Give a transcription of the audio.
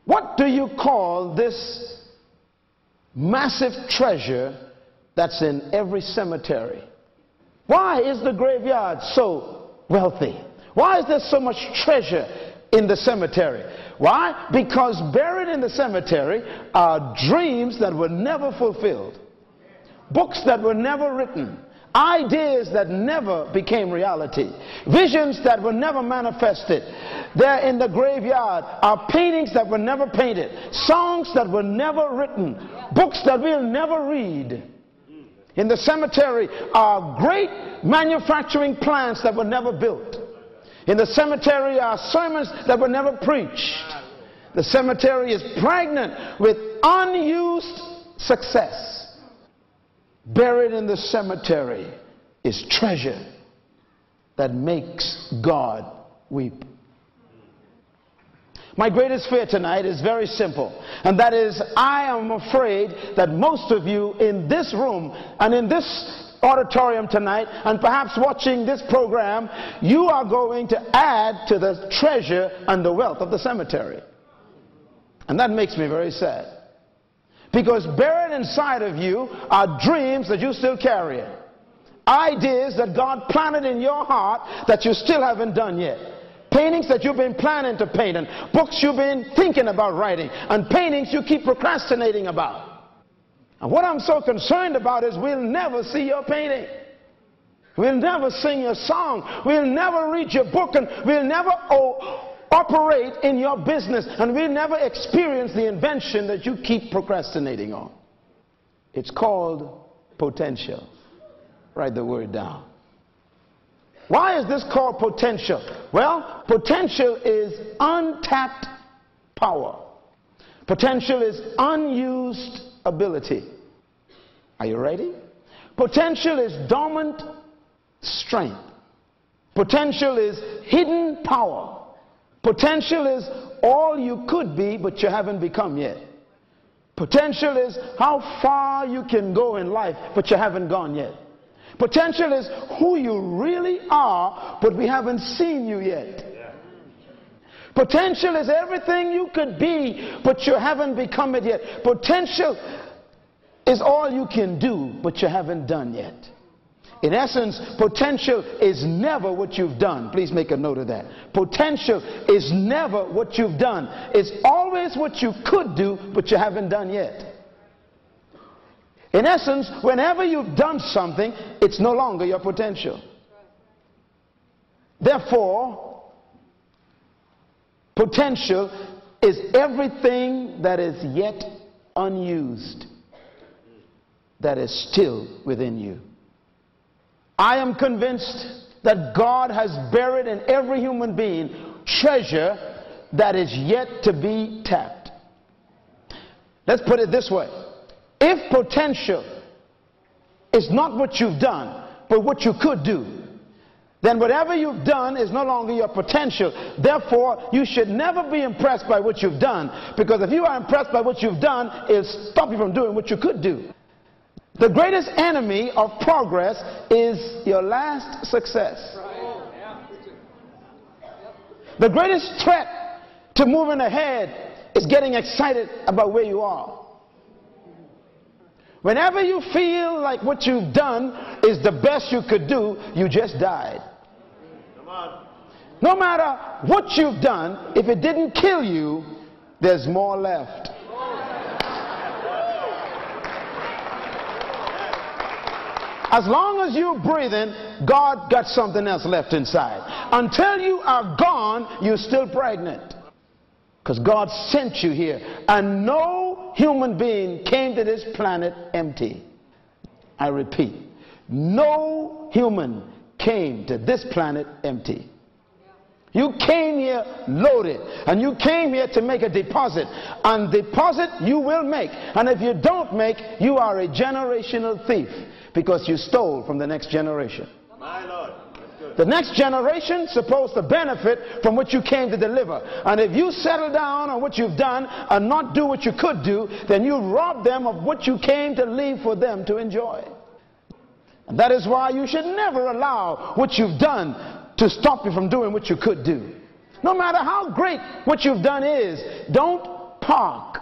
What do you call this massive treasure that's in every cemetery? Why is the graveyard so wealthy? Why is there so much treasure in the cemetery? Why? Because buried in the cemetery are dreams that were never fulfilled, books that were never written, ideas that never became reality, visions that were never manifested. There in the graveyard are paintings that were never painted, songs that were never written, books that we'll never read. In the cemetery are great manufacturing plants that were never built. In the cemetery are sermons that were never preached. The cemetery is pregnant with unused success. Buried in the cemetery is treasure that makes God weep. My greatest fear tonight is very simple, and that is I am afraid that most of you in this room and in this auditorium tonight, and perhaps watching this program, you are going to add to the treasure and the wealth of the cemetery. And that makes me very sad. Because buried inside of you are dreams that you still carry, ideas that God planted in your heart that you still haven't done yet, paintings that you've been planning to paint, and books you've been thinking about writing, and paintings you keep procrastinating about. And what I'm so concerned about is we'll never see your painting. We'll never sing your song. We'll never read your book, and we'll never operate in your business, and we'll never experience the invention that you keep procrastinating on. It's called potential. Write the word down. Why is this called potential? Well, potential is untapped power. Potential is unused ability. Are you ready? Potential is dormant strength. Potential is hidden power. Potential is all you could be, but you haven't become yet. Potential is how far you can go in life, but you haven't gone yet. Potential is who you really are, but we haven't seen you yet. Potential is everything you could be, but you haven't become it yet. Potential is all you can do, but you haven't done yet. In essence, potential is never what you've done. Please make a note of that. Potential is never what you've done. It's always what you could do, but you haven't done yet. In essence, whenever you've done something, it's no longer your potential. Therefore, potential is everything that is yet unused, that is still within you. I am convinced that God has buried in every human being treasure that is yet to be tapped. Let's put it this way. If potential is not what you've done, but what you could do, then whatever you've done is no longer your potential. Therefore, you should never be impressed by what you've done, because if you are impressed by what you've done, it'll stop you from doing what you could do. The greatest enemy of progress is your last success. The greatest threat to moving ahead is getting excited about where you are. Whenever you feel like what you've done is the best you could do, you just died. No matter what you've done, if it didn't kill you, there's more left. As long as you're breathing, God got something else left inside. Until you are gone, you're still pregnant. Because God sent you here. And no human being came to this planet empty. I repeat, no human came to this planet empty. You came here loaded, and you came here to make a deposit. And deposit you will make. And if you don't make, you are a generational thief, because you stole from the next generation. My Lord. The next generation is supposed to benefit from what you came to deliver. And if you settle down on what you've done and not do what you could do, then you rob them of what you came to leave for them to enjoy. And that is why you should never allow what you've done to stop you from doing what you could do. No matter how great what you've done is, don't park